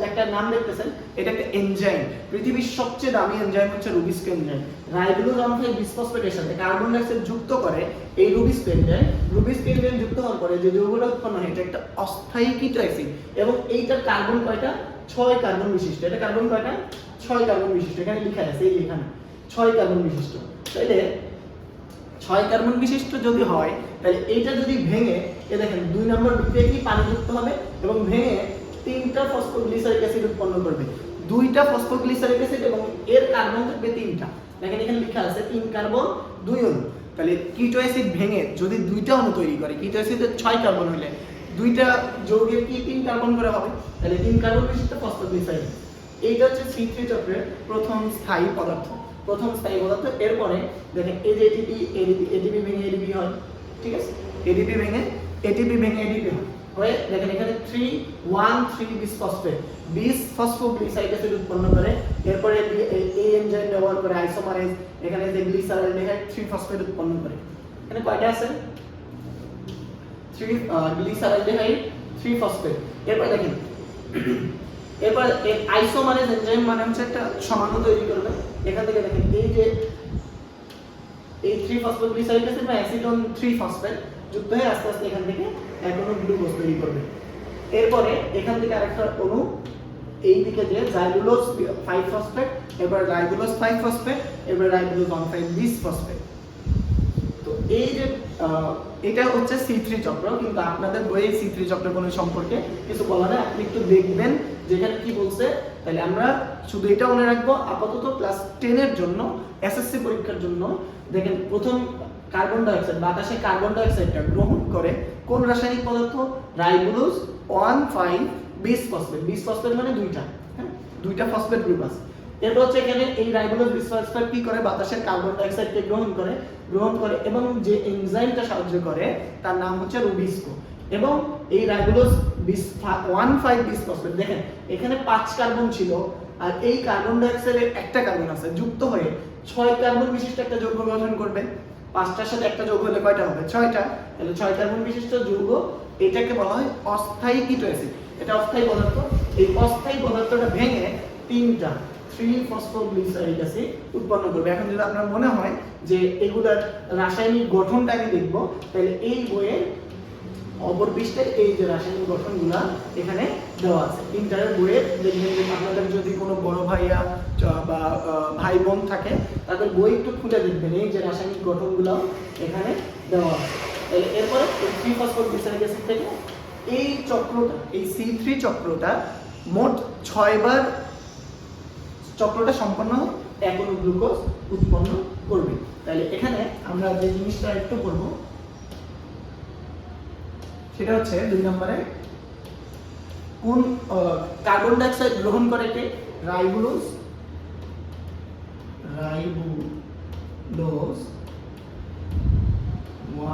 একটা নাম দেখতেছেন, এটা একটা এনজাইম। পৃথিবীর সবচেয়ে দামি এনজাইম হচ্ছে রুবিস্কো এনজাইম। রাইবোলোজ 1,5-বিসফসফেটের সাথে কার্বন ডাই অক্সাইড যুক্ত করে এই রুবিস্কো এনজাইম। রুবিস্কো এনজাইম যুক্ত হওয়ার পরে যে যৌগটা উৎপন্ন হয় এটা একটা অস্থায়ী কিটো অ্যাসিড। এবং এইটার কার্বন কয়টা? 6 কার্বন বিশিষ্ট। এটা কার্বন কয়টা? 6 কার্বন বিশিষ্ট। এখানে লেখা আছে, এই এখানে 6 কার্বন বিশিষ্ট। তাহলে 6 কার্বন বিশিষ্ট যদি হয়, তাহলে এইটা যদি ভেঙে, এই দেখেন 2 নম্বর বিক্রিয়া কি? পানি যুক্ত হবে এবং ভেঙে 3টা ফসফোগ্লিসারিক অ্যাসিড উৎপন্ন করবে। 2টা ফসফোগ্লিসারিক অ্যাসিড এবং এর কার্বন থাকবে 3টা। দেখেন এখানে লেখা আছে 3 কার্বন 2 অণু। তাহলে কিটো অ্যাসিড ভেঙে যদি 2টা অণু তৈরি করে, কিটো অ্যাসিডের 6 কার্বন হলে 2টা যৌগের কি 3 কার্বন করে হবে? তাহলে 3 কার্বন বিশিষ্ট ফসফোগ্লিসারিক। এইটা হচ্ছে C3 চক্রের প্রথম স্থায়ী পদার্থ। প্রথম স্থায়ী পদার্থ। এরপরে দেখেন এই যে এটিপি ভেঙে এডিপি হয়, ঠিক আছে? এটিপি ভেঙে এডিপি হয়। দেখেন এখানে 3,1,3-বিসফসফেট, বিসফসফোগ্লিসারিক অ্যাসিড উৎপন্ন করে। এরপরে এই এনজাইম ব্যবহার করে আইসোমারেজ, এখানে যে গ্লিসারলডিহাইড 3-ফসফেট উৎপন্ন করে। এখানে কয়টা আছে? 3 গ্লিসারলডিহাইড 3-ফসফেট। এরপর দেখেন, এরপর আইসোমারেজ এনজাইম মানে হচ্ছে একটা সমাণু তৈরি করবে। এখান থেকে দেখেন এই যে এই 3-ফসফোগ্লিসারিক অ্যাসিড বা অ্যাসিডন 3-ফসফেট যুক্ত হয়ে আস্তে আস্তে এখান থেকে এক অণু গ্লুকোজ তৈরি করবে। এরপরে এখান থেকে আরেকটা অণু এই দিকে যে রাইবোলোজ 5-ফসফেট, এবার রাইবোলোজ 5-ফসফেট, এবার রাইবোলোজ 1,5-বিসফসফেট। তো এই যে এটা হচ্ছে C3 চক্র, কিন্তু আপনাদের বইয়ে C3 চক্রের কোনো সম্পর্কে কিছু বলা নেই। আপনি একটু দেখবেন যেখানে কি বলছে। তাহলে আমরা শুধু এটা মনে রাখবো আপাতত ক্লাস 10 এর জন্য, এসএসসি পরীক্ষার জন্য। দেখেন প্রথম কার্বন ডাই অক্সাইড, বাতাসে কার্বন ডাই অক্সাইডটা গ্রহণ করে কোন রাসায়নিক পদার্থ? রাইবোলোজ 1,5-বিসফসফেট। বিসফসফেট মানে 2টা, হ্যাঁ 2টা ফসফেট গ্রুপ আছে। এরপর হচ্ছে এখানে এই রাইবোলোজ বিসফসফেট কি করে, বাতাসের কার্বন ডাই অক্সাইডকে গ্রহণ করে এবং যে এনজাইমটা সাহায্য করে তার নাম হচ্ছে রুবিস্কো। এবং এই রাইবোলোজ 1,5 বিসফসফেট, দেখেন এখানে 5 কার্বন ছিল আর এই কার্বন ডাই অক্সাইডের একটা কার্বন আছে, যুক্ত হয়ে 6 কার্বন বিশিষ্ট একটা যৌগ গঠন করবে। 5টার সাথে একটা যৌগ হলে কয়টা হবে? 6টা। তাহলে 6 কার্বন বিশিষ্ট যৌগ, এটাকে বলা হয় অস্থায়ী কিটো অ্যাসিড। এটা অস্থায়ী পদার্থ। এই অস্থায়ী পদার্থটা ভেঙে 3টা 3-ফসফোগ্লিসারিক অ্যাসিড উৎপন্ন করবে। এখন যদি আপনার মনে হয় যে এগুলার রাসায়নিক গঠনটা আমি দেখব, তাহলে এই বইয়ের অপর পৃষ্ঠায় এই যে রাসায়নিক গঠনগুলো এখানে দেওয়া আছে। ইন্টারের বইয়ে দেখবেন যে আপনাদের যদি কোনো বড় ভাইয়া বা ভাই বোন থাকে তাদের বই একটু খুঁজে দেখবেন, এই যে রাসায়নিক গঠনগুলো এখানে দেওয়া আছে। এরপরে 3-ফসফোগ্লিসারিক অ্যাসিড থেকে এই চক্রটা, এই C3 চক্রটা মোট 6 বার চক্রটা সম্পন্ন হয়, এক অণু গ্লুকোজ উৎপন্ন করবে। তাহলে এখানে আমরা যে জিনিসটা একটু করব সেটা হচ্ছে 2 নম্বরে কোন কার্বন ডাই অক্সাইড গ্রহণ করে কে? Ribulose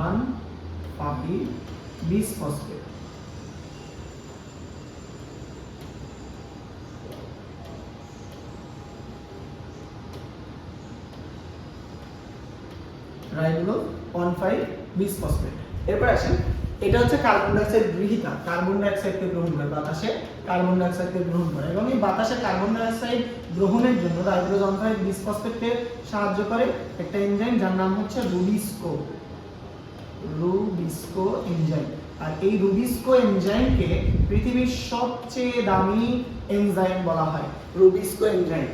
1,5 bisphosphate. Ribulose 1,5 bisphosphate. এরপর আসেন, এটা হচ্ছে কার্বন ডাই অক্সাইড গৃহীতা, কার্বন ডাই অক্সাইডকে গ্রহণ করে, বাতাসে কার্বন ডাই অক্সাইডকে গ্রহণ করে এবং এই বাতাসে কার্বন ডাই অক্সাইড গ্রহণের জন্য রাইবোলোজ 1,5 বিসফসফেটকে সাহায্য করে একটা এনজাইম যার নাম হচ্ছে রুবিস্কো এনজাইম। আর এই রুবিস্কো এনজাইমকে পৃথিবীর সবচেয়ে দামি এনজাইম বলা হয়, রুবিস্কো এনজাইম।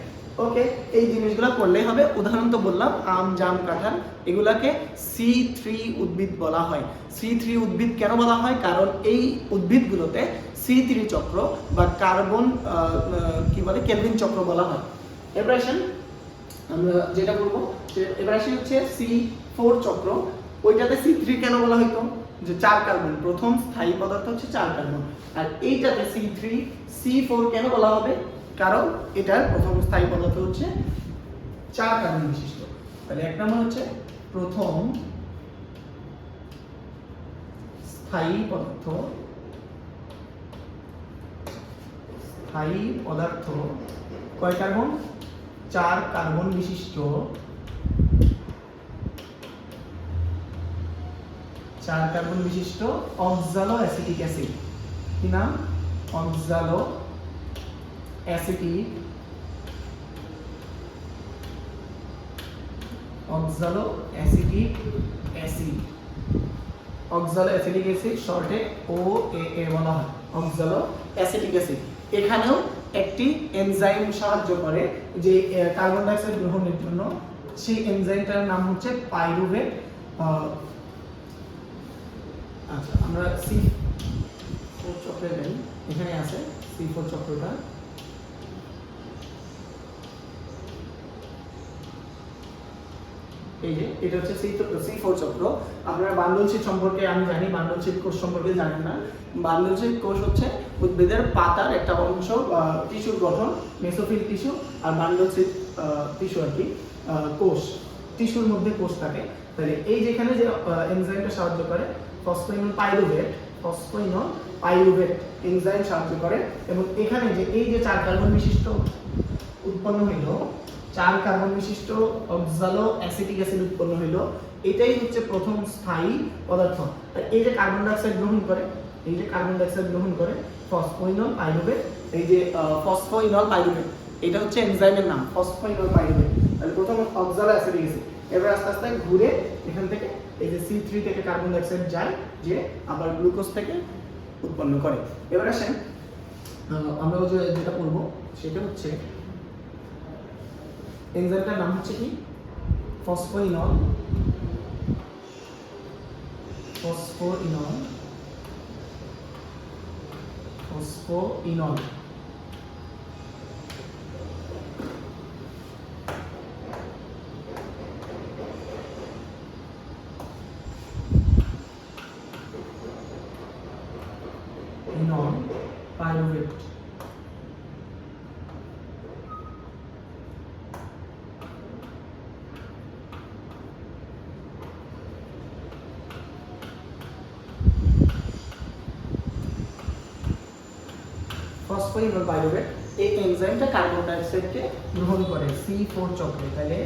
ওকে, এই জিনিসগুলো করলেই হবে। উদাহরণ তো বললাম, আম, জাম, কাঁঠাল, এগুলাকে C3 উদ্ভিদ বলা হয়। C3 উদ্ভিদ কেন বলা হয়? কারণ এই উদ্ভিদগুলোতে C3 চক্র বা কার্বন কি বলে কেলভিন চক্র বলা হয়। এবার আসেন আমরা যেটা বলবো, এবার আসি হচ্ছে C4 চক্র। ওইটাতে C3 কেন বলা হইতো? যে 4 কার্বন, প্রথম স্থায়ী পদার্থ হচ্ছে 4 কার্বন। আর এইটাতে C3 C4 কেন বলা হবে? কারণ এটার প্রথম স্থায়ী পদার্থ হচ্ছে 4 কার্বন বিশিষ্ট। তাহলে এক নম্বর হচ্ছে প্রথম স্থায়ী পদার্থ কয় কার্বন? 4 কার্বন বিশিষ্ট, 4 কার্বন বিশিষ্ট অক্সালো অ্যাসিটিক অ্যাসিড। কি নাম? অক্সালো অ্যাসিটিক অ্যাসিড। অক্সালো অ্যাসিটিক অ্যাসিড শর্টে OAA বলা হয়, অক্সালো অ্যাসিটিক অ্যাসিড। এখানেও একটি এনজাইম সাহায্য করে যে কার্বন ডাই অক্সাইড গ্রহণের জন্য। সেই এনজাইমটার নাম হচ্ছে পাইরুভেট। আচ্ছা, আমরা C4 চক্রে যাই, এখানে আছে C4 চক্রটা। এই যে এটা হচ্ছে C4 চক্র। আপনারা বান্ডল শীট সম্পর্কে আমি জানি, বান্ডল শীট কোষ সম্পর্কে জানেন না। বান্ডল শীট কোষ হচ্ছে উদ্ভিদের পাতার একটা অংশ, টিস্যুর গঠন, মেসোফিল টিস্যু, আর বান্ডল শীট টিস্যু আর কি কোষ, টিস্যুর মধ্যে কোষ থাকে। তাহলে এই যেখানে যে এনজাইমটা সাহায্য করে ফসফোইনল পাইরুভেট এনজাইম সাহায্য করে। এবং এখানে যে এই যে 4 কার্বন বিশিষ্ট উৎপন্ন হইল, 4 কার্বন বিশিষ্ট অক্সালো অ্যাসিটিক অ্যাসিড উৎপন্ন হইল, এটাই হচ্ছে প্রথম স্থায়ী পদার্থ। এই যে কার্বন ডাই অক্সাইড গ্রহণ করে ফসফোইনল পাইরুভেট, এই যে ফসফোইনল পাইরুভেট, এটা হচ্ছে এনজাইমের নাম, ফসফোইনল পাইরুভেট। তাহলে প্রথম অক্সালো অ্যাসিটিক অ্যাসিড, এবার আস্তে আস্তে ঘুরে এখান থেকে এই যে C3 থেকে কার্বন ডাই অক্সাইড যায়, যে আবার গ্লুকোজ থেকে উৎপন্ন করে। এবার আসেন আমরা যেটা পড়বো সেটা হচ্ছে এনজাইমটার নাম হচ্ছে কি? ফসফোইনল পাইরুভেট। ফসফোইনল পাইরুভেট, এই এনজাইমটা কার্বন ডাই অক্সাইডকে গ্রহণ করে C4 চক্রে। তাহলে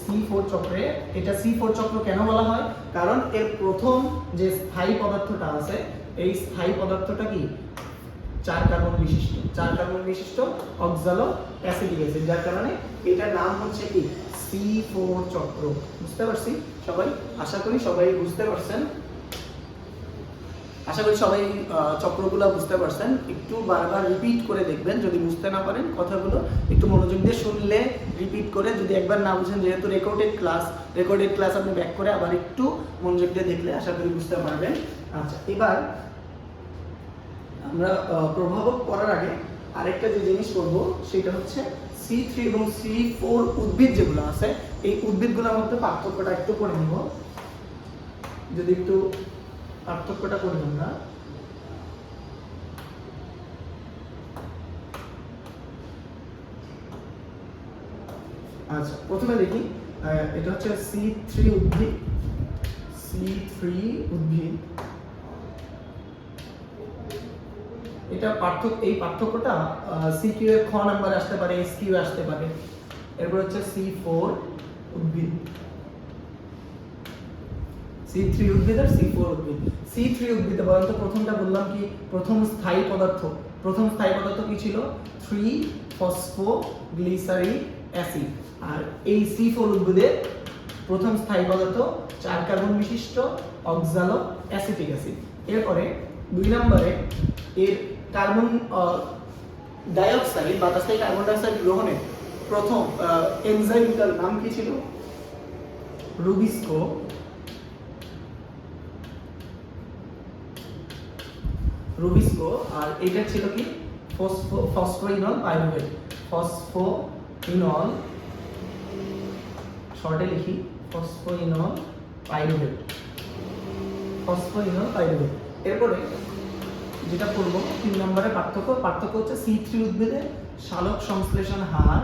C4 চক্রে, এটা C4 চক্র কেন বলা হয়? কারণ এর প্রথম যে স্থায়ী পদার্থটা আছে, এই স্থায়ী পদার্থটা কি 4 কার্বন বিশিষ্ট অক্সালো অ্যাসিটিক অ্যাসিড, যার কারণে এটার নাম হচ্ছে কি C4 চক্র। বুঝতে পারছি সবাই? আশা করি সবাই বুঝতে পারছেন। আশা করি সবাই চক্রগুলো বুঝতে পারছেন। একটু বারবার রিপিট করে দেখবেন, যদি বুঝতে না পারেন কথাগুলো একটু মনোযোগ দিয়ে শুনলে, রিপিট করে, যদি একবার না বুঝেন, যেহেতু রেকর্ডেড ক্লাস আপনি ব্যাক করে আবার একটু মনোযোগ দিয়ে দেখলে আশা করি বুঝতে পারবেন। আচ্ছা, এবার আমরা প্রভাবক করার আগে আরেকটা যে জিনিস করব সেটা হচ্ছে C3 এবং C4 উদ্ভিদ যেগুলো আছে, এই উদ্ভিদগুলোর মধ্যে পার্থক্যটা একটু করে নিব। যদি একটু পার্থক্যটা করে আমরা, আচ্ছা প্রথমে দেখি, এটা হচ্ছে C3 উদ্ভিদ, এটা এই পার্থক্যটা CQ এর খ নাম্বারে আসতে পারে, SQ আসতে পারে। এরপর হচ্ছে C4 উদ্ভিদ, C3 উদ্ভিদ আর C4 উদ্ভিদ। C3 উদ্ভিদে বলেন তো প্রথমটা বললাম কি, প্রথম স্থায়ী পদার্থ কি ছিল? 3-ফসফোগ্লিসারিক অ্যাসিড। আর এই C4 উদ্ভিদের প্রথম স্থায়ী পদার্থ 4 কার্বন বিশিষ্ট অক্সালো অ্যাসিটিক অ্যাসিড। এরপরে 2 নম্বরে এর কার্বন ডাইঅক্সাইড, বাতাস থেকে কার্বন ডাইঅক্সাইড গ্রহণের প্রথম এনজাইমটার নাম কি ছিল? রুবিস্কো। আর এটা ছিল কি ফসফোইনল পাইরুভেট, শর্টে লিখি ফসফোইনল পাইরুভেট। এরপরে যেটা করব 3 নম্বরে পার্থক্য হচ্ছে C3 উদ্ভিদে সালোক সংশ্লেষণ হার,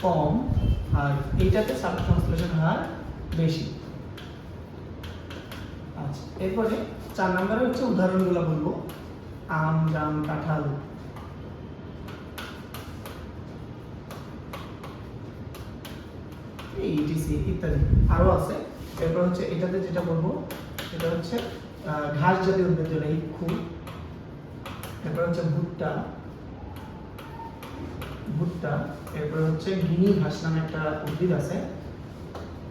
কম, আর এইটাতে সালোক সংশ্লেষণ হার বেশি। আচ্ছা, এরপরে 4 নম্বরে হচ্ছে উদাহরণগুলো বলবো। আম, জাম, কাঁঠাল, ইত্যাদি আরো আছে। এরপর হচ্ছে এটাতে যেটা বলবো সেটা হচ্ছে ঘাস জাতীয় উদ্ভিদ, যেটা ইক্ষু। এরপর হচ্ছে ভুট্টা। এরপর হচ্ছে গিনি ঘাস নামে একটা উদ্ভিদ আছে,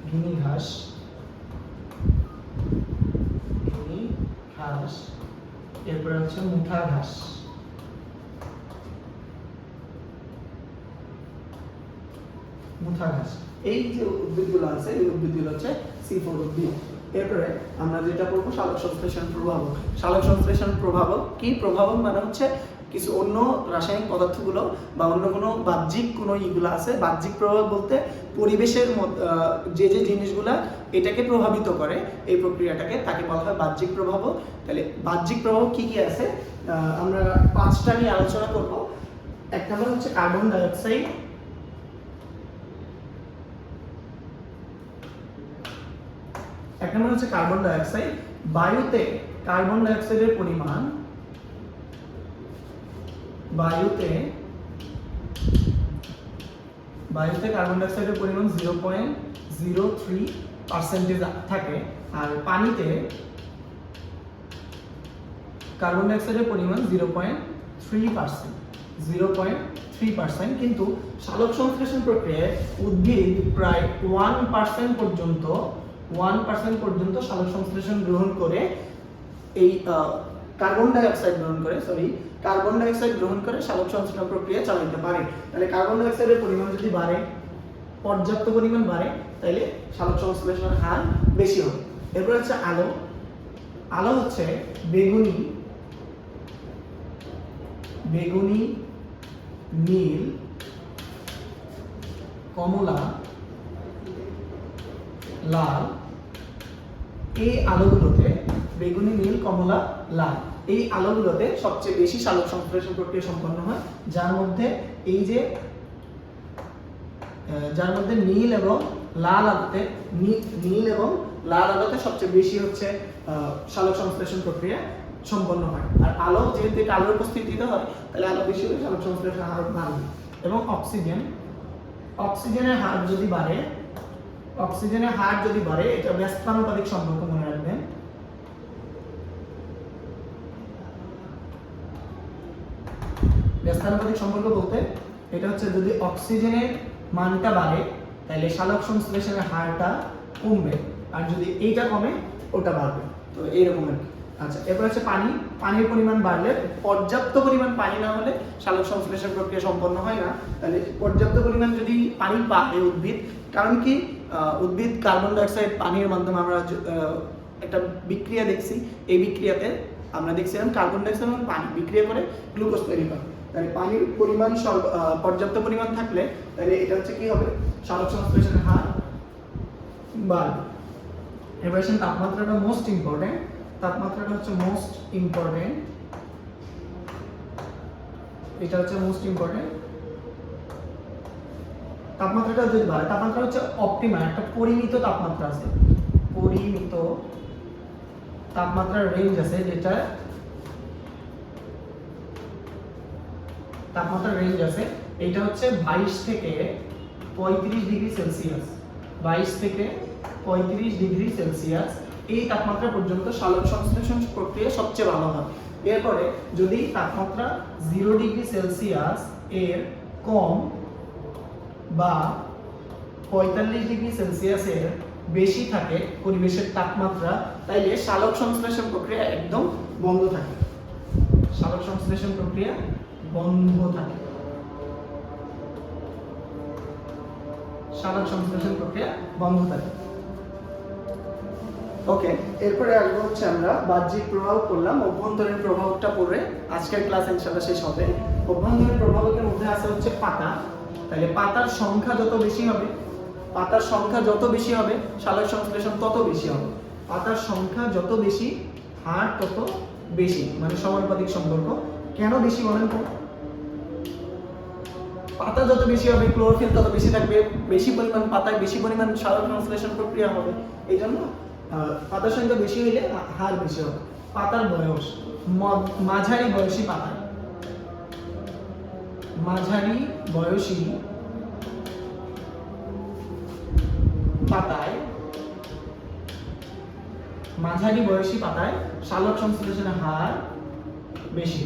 গিনি ঘাস। এরপরে হচ্ছে মুঠা ঘাস। এই যে উদ্ভিদগুলো আছে, এই উদ্ভিদগুলো হচ্ছে C4 উদ্ভিদ। এরপরে আমরা যেটা পড়বো সালোক সংশ্লেষণ প্রভাবক। সালোক সংশ্লেষণ প্রভাবক কি? প্রভাবক মানে হচ্ছে কিছু অন্য রাসায়নিক পদার্থগুলো বা অন্য কোনো বাহ্যিক কোনো ইগুলো আছে। বাহ্যিক প্রভাব বলতে পরিবেশের যে জিনিসগুলা এটাকে প্রভাবিত করে, এই প্রক্রিয়াটাকে, তাকে বলা হয় বাহ্যিক প্রভাবক। তাহলে বাহ্যিক প্রভাবক কি কি আছে আমরা 5টা নিয়ে আলোচনা করব। এক নম্বর হচ্ছে কার্বন ডাইঅক্সাইড, বায়ুতে কার্বন ডাইঅক্সাইডের পরিমাণ 0.03% থাকে। আর পানিতে কার্বন ডাইঅক্সাইডের পরিমাণ 0.3%। কিন্তু সালোক সংশ্লেষণ প্রক্রিয়ায় উদ্ভিদ প্রায় 1% পর্যন্ত সালোক সংশ্লেষণ গ্রহণ করে, এই কার্বন ডাইঅক্সাইড গ্রহণ করে সালোক সংশ্লেষণ প্রক্রিয়া চালাতে পারে। তাহলে কার্বন ডাইঅক্সাইডের পরিমাণ যদি বাড়ে, পর্যাপ্ত পরিমাণ বাড়ে, তাহলে সালোক সংশ্লেষণের হার বেশি হবে। এরপর হচ্ছে আলো হচ্ছে বেগুনি, নীল, কমলা, লাল। এই আলোগুলোতে বেগুনি, নীল, কমলা, লাল, এই আলোগুলোতে সবচেয়ে বেশি সালোক সংশ্লেষণ প্রক্রিয়া সম্পন্ন হয়, যার মধ্যে নীল এবং লাল আলোতে সবচেয়ে বেশি হচ্ছে সালোক সংশ্লেষণ প্রক্রিয়া সম্পন্ন হয়। আর আলো যেহেতু এটা আলোর উপস্থিতিতে হয়, তাহলে আলো বেশি হলে সালোক সংশ্লেষণ হার বাড়বে। এবং অক্সিজেনের হার যদি বাড়ে, এটা ব্যস্তানুপাতিক সম্পর্ক মনে রাখবেন। ব্যস্তানুপাতিক সম্পর্ক বলতে এটা হচ্ছে যদি অক্সিজেনের মানটা বাড়ে তাহলে সালোক সংশ্লেষণের হারটা কমবে, আর যদি এইটা কমে ওটা বাড়বে। তো এইরকম আর কি। আচ্ছা, এরপর হচ্ছে পানির পরিমাণ বাড়লে, পর্যাপ্ত পরিমাণ পানি না হলে সালোক সংশ্লেষণ প্রক্রিয়া সম্পন্ন হয় না। তাহলে পর্যাপ্ত পরিমাণ যদি পানি পায় উদ্ভিদ, কারণ কি উদ্ভিদ কার্বন ডাইঅক্সাইড পানির মাধ্যমে আমরা একটা বিক্রিয়া দেখছি, এই বিক্রিয়াতে আমরা দেখছিলাম কার্বন ডাইঅক্সাইড এবং পানি বিক্রিয়া করে গ্লুকোজ তৈরি করে। তাহলে পানির পরিমাণ পর্যাপ্ত পরিমাণ থাকলে তাহলে এটা হচ্ছে কি হবে, সালোক সংশ্লেষণের হার বাড়বে। এবার আসেন তাপমাত্রাটা মোস্ট ইম্পর্টেন্ট। এটা হচ্ছে মোস্ট ইম্পর্টেন্ট। তাপমাত্রাটা যদি বাড়ে, তাপমাত্রা হচ্ছে অপটিমাল, একটা পরিমিত তাপমাত্রা আছে, পরিমিত তাপমাত্রার রেঞ্জ আছে, যেটা তাপমাত্রার রেঞ্জ আছে, এটা হচ্ছে 22 থেকে 35 ডিগ্রি সেলসিয়াস। 22 থেকে 35 ডিগ্রি সেলসিয়াস এই তাপমাত্রা পর্যন্ত সালোক সংশ্লেষণ প্রক্রিয়া সবচেয়ে ভালো হয়। এরপরে যদি তাপমাত্রা 0 ডিগ্রি সেলসিয়াস এর কম বা 45 ডিগ্রি সেলসিয়াসের বেশি থাকে পরিবেশের তাপমাত্রা, তাইলে সালোক সংশ্লেষণ প্রক্রিয়া একদম বন্ধ থাকে। সালোক সংশ্লেষণ প্রক্রিয়া বন্ধ থাকে। সালোক সংশ্লেষণ প্রক্রিয়া বন্ধ থাকে। ওকে, এরপরে আসবো হচ্ছে আমরা বাহ্যিক প্রভাব করলাম, অভ্যন্তরীণ প্রভাবটা পড়ে আজকের ক্লাস ইনশাআল্লাহ শেষ হবে। অভ্যন্তরীণ প্রভাবের মধ্যে আছে হচ্ছে পাতা। তাহলে পাতার সংখ্যা যত বেশি হবে সালোক সংশ্লেষণ তত বেশি হবে। পাতার সংখ্যা যত বেশি হার তত বেশি, মানে সমানুপাতিক সম্পর্ক। কেন বেশি বলেন তো? পাতা যত বেশি হবে ক্লোরোফিল তত বেশি থাকবে, বেশি পরিমাণ পাতায় বেশি পরিমাণ সালোক সংশ্লেষণ প্রক্রিয়া হবে, এই জন্য পাতার সংখ্যা বেশি হইলে হার বেশি হবে। পাতার বয়স, মাঝারি বয়সী পাতায় সালোক সংশ্লেষণের হার বেশি।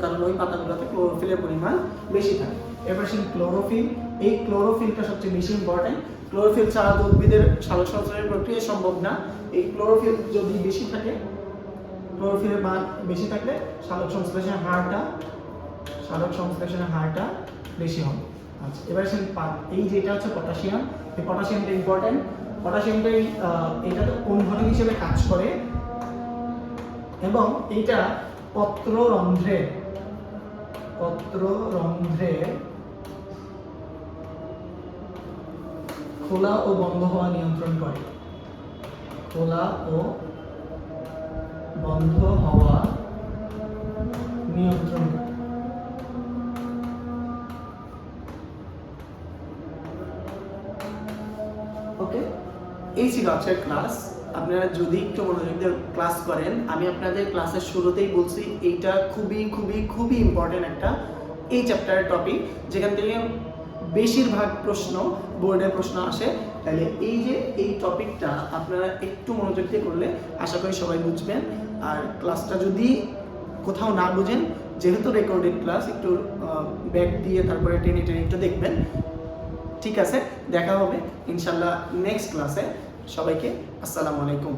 কারণ ওই পাতাগুলোতে ক্লোরোফিলের পরিমাণ বেশি থাকে। এবার সেই ক্লোরোফিল, এই ক্লোরোফিলটা সবচেয়ে বেশি ইম্পর্টেন্ট। ক্লোরোফিল ছাড়া তো উদ্ভিদের সালোক সংশ্লেষণ প্রক্রিয়া সম্ভব না। এই ক্লোরোফিল যদি বেশি থাকে, ক্লোরোফিলের মান বেশি থাকলে সালোক সংশ্লেষণের হারটা বেশি হবে। আচ্ছা, এবার এই যেটা হচ্ছে পটাশিয়াম, এই পটাশিয়ামটা ইম্পর্টেন্ট। পটাশিয়ামটা এটা তো অনুঘটক হিসেবে কাজ করে এবং এইটা পত্ররন্ধ্রে খোলা ও বন্ধ হওয়া নিয়ন্ত্রণ করে। ওকে, এই ছিল আজকের ক্লাস। আপনারা যদি একটু মনোযোগ দিয়ে ক্লাস করেন, আমি আপনাদের ক্লাসের শুরুতেই বলছি এইটা খুবই খুবই খুবই ইম্পর্টেন্ট একটা এই চ্যাপ্টারের টপিক, যেখান থেকে বেশিরভাগ প্রশ্ন বোর্ডের প্রশ্ন আসে। তাহলে এই টপিকটা আপনারা একটু মনোযোগ দিয়ে করলে আশা করি সবাই বুঝবেন। আর ক্লাসটা যদি কোথাও না বুঝেন, যেহেতু রেকর্ডেড ক্লাস, একটু ব্যাক দিয়ে তারপরে টেনে একটু দেখবেন। ঠিক আছে, দেখা হবে ইনশাল্লাহ নেক্সট ক্লাসে। সবাইকে আসসালামু আলাইকুম।